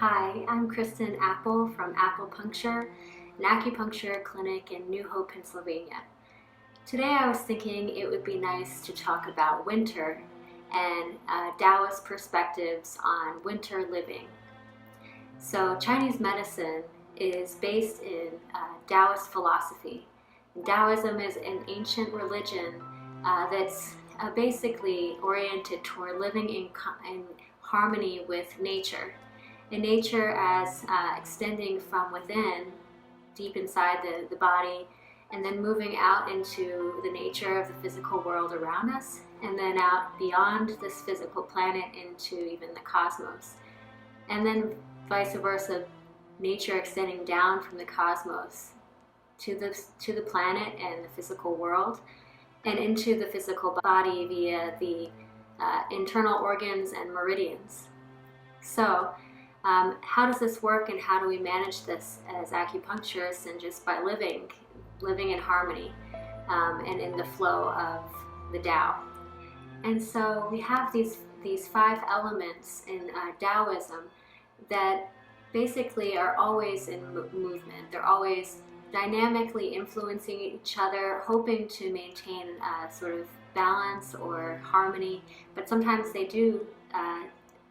Hi, I'm Kristen Apple from Apple Puncture, an acupuncture clinic in New Hope, Pennsylvania. Today I was thinking it would be nice to talk about winter and Taoist perspectives on winter living. So Chinese medicine is based in Taoist philosophy. Taoism is an ancient religion that's basically oriented toward living in harmony with nature. And nature as extending from within, deep inside the body, and then moving out into the nature of the physical world around us, and then out beyond this physical planet into even the cosmos. And then vice versa, nature extending down from the cosmos to the planet and the physical world, and into the physical body via the internal organs and meridians. So, how does this work, and how do we manage this as acupuncturists, and just by living in harmony and in the flow of the Tao? And so we have these 5 elements in Taoism that basically are always in movement. They're always dynamically influencing each other, hoping to maintain sort of balance or harmony, but sometimes they do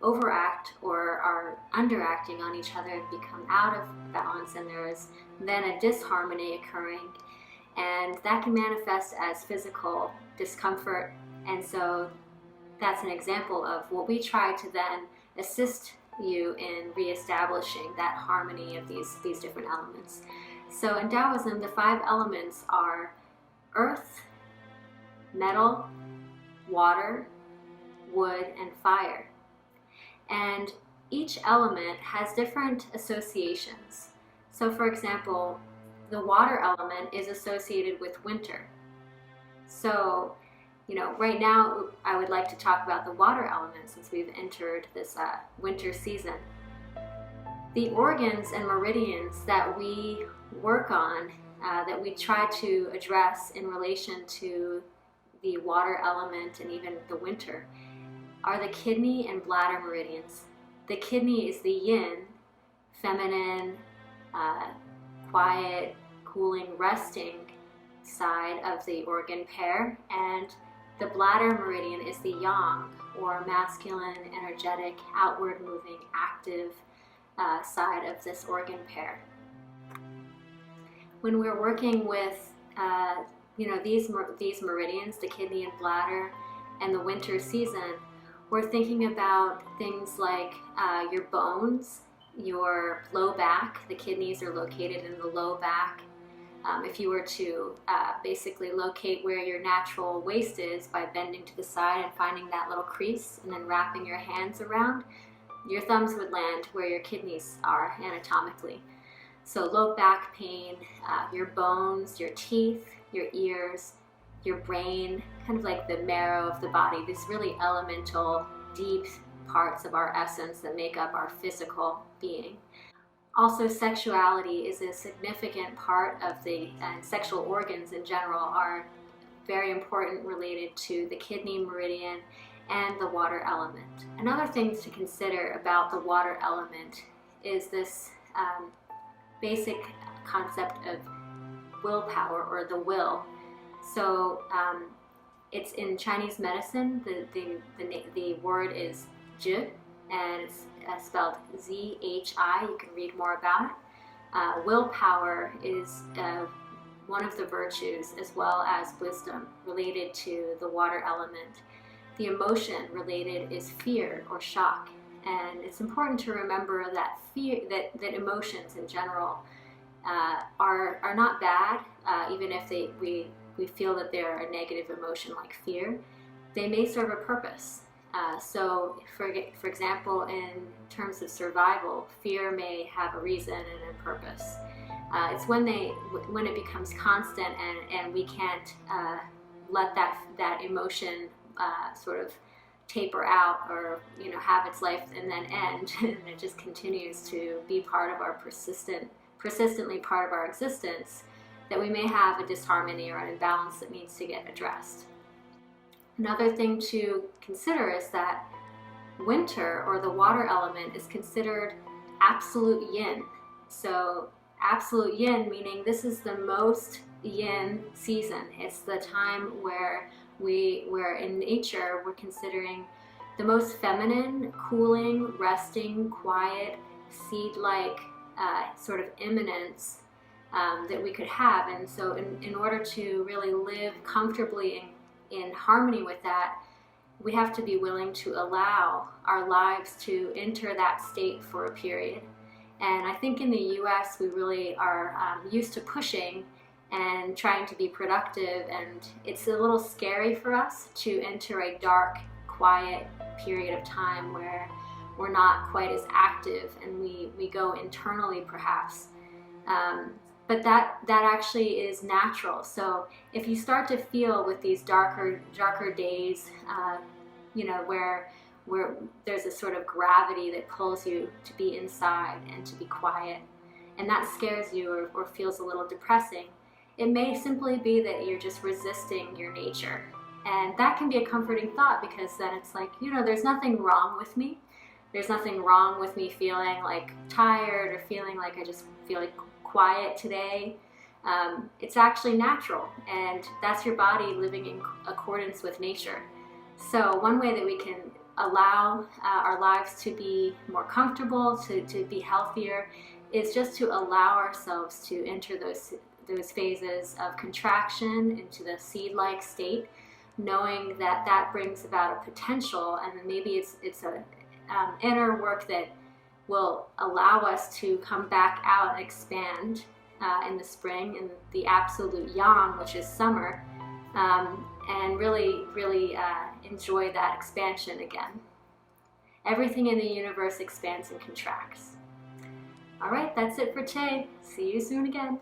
overact or are underacting on each other and become out of balance, and there is then a disharmony occurring, and that can manifest as physical discomfort. And so that's an example of what we try to then assist you in reestablishing that harmony of these different elements. So in Taoism, the 5 elements are earth, metal, water, wood, and fire. And each element has different associations. So for example, the water element is associated with winter. So, right now I would like to talk about the water element since we've entered this winter season. The organs and meridians that we work on, that we try to address in relation to the water element and even the winter, are the kidney and bladder meridians. The kidney is the yin, feminine, quiet, cooling, resting side of the organ pair, and the bladder meridian is the yang, or masculine, energetic, outward moving, active side of this organ pair. When we're working with these meridians, the kidney and bladder, and the winter season, we're thinking about things like your bones, your low back. The kidneys are located in the low back. If you were to basically locate where your natural waist is by bending to the side and finding that little crease and then wrapping your hands around, your thumbs would land where your kidneys are anatomically. So low back pain, your bones, your teeth, your ears, your brain, kind of like the marrow of the body, these really elemental, deep parts of our essence that make up our physical being. Also, sexuality is a significant part of the sexual organs in general are very important, related to the kidney meridian and the water element. Another thing to consider about the water element is this basic concept of willpower, or the will. So it's in Chinese medicine, the word is zhi, and it's spelled Z-H-I. You can read more about it. Willpower is one of the virtues, as well as wisdom, related to the water element. The emotion related is fear or shock, and it's important to remember that that emotions in general are not bad, even if we feel that they're a negative emotion like fear. They may serve a purpose. So for example, in terms of survival, fear may have a reason and a purpose. It's when it becomes constant and we can't let that emotion sort of taper out, or have its life and then end, and it just continues to be part of our persistently part of our existence, that we may have a disharmony or an imbalance that needs to get addressed. Another thing to consider is that winter, or the water element, is considered absolute yin. So absolute yin meaning this is the most yin season. It's the time where where in nature we're considering the most feminine, cooling, resting, quiet, seed-like sort of immanence that we could have. And so in order to really live comfortably in harmony with that, we have to be willing to allow our lives to enter that state for a period. And I think in the US, we really are used to pushing and trying to be productive, and it's a little scary for us to enter a dark, quiet period of time where we're not quite as active and we go internally perhaps. But that actually is natural. So if you start to feel with these darker days, you know, where there's a sort of gravity that pulls you to be inside and to be quiet, and that scares you or feels a little depressing, it may simply be that you're just resisting your nature. And that can be a comforting thought, because then it's like, you know, there's nothing wrong with me. There's nothing wrong with me feeling like tired or feeling like I just feel like quiet today. It's actually natural, and that's your body living in accordance with nature. So one way that we can allow our lives to be more comfortable, to be healthier, is just to allow ourselves to enter those phases of contraction into the seed-like state, knowing that that brings about a potential, and then maybe it's a inner work that will allow us to come back out and expand in the spring, in the absolute yang, which is summer, and really enjoy that expansion again. Everything in the universe expands and contracts. All right, that's it for today. See you soon again.